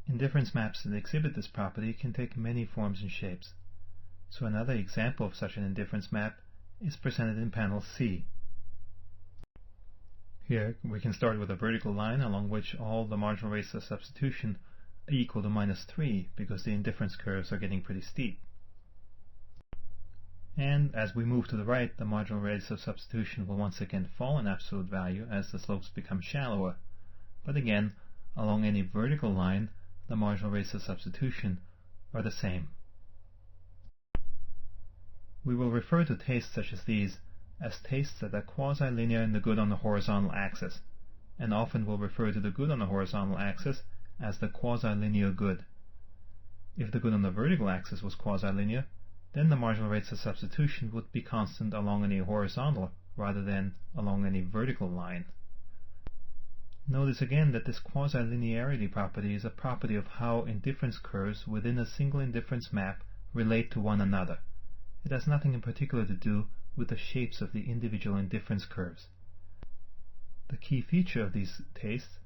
Indifference maps that exhibit this property can take many forms and shapes. So another example of such an indifference map is presented in panel C. Here we can start with a vertical line along which all the marginal rates of substitution are equal to -3 because the indifference curves are getting pretty steep. And as we move to the right, the marginal rates of substitution will once again fall in absolute value as the slopes become shallower. But again, along any vertical line, the marginal rates of substitution are the same. We will refer to tastes such as these as tastes that are quasi-linear in the good on the horizontal axis, and often will refer to the good on the horizontal axis as the quasi-linear good. If the good on the vertical axis was quasi-linear, then the marginal rates of substitution would be constant along any horizontal rather than along any vertical line. Notice again that this quasi-linearity property is a property of how indifference curves within a single indifference map relate to one another. It has nothing in particular to do with the shapes of the individual indifference curves. The key feature of these tastes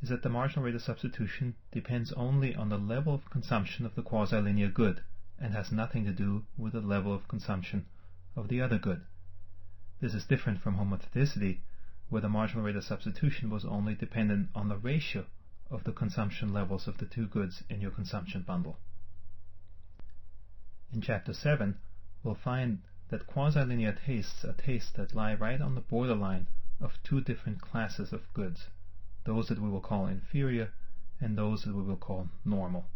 is that the marginal rate of substitution depends only on the level of consumption of the quasi-linear good and has nothing to do with the level of consumption of the other good. This is different from homotheticity, where the marginal rate of substitution was only dependent on the ratio of the consumption levels of the two goods in your consumption bundle. In Chapter 7, we'll find that quasi-linear tastes are tastes that lie right on the borderline of two different classes of goods, those that we will call inferior and those that we will call normal.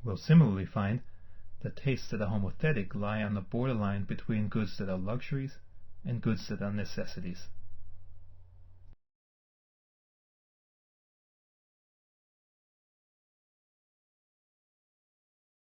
We'll similarly find that tastes that are homothetic lie on the borderline between goods that are luxuries and goods that are necessities.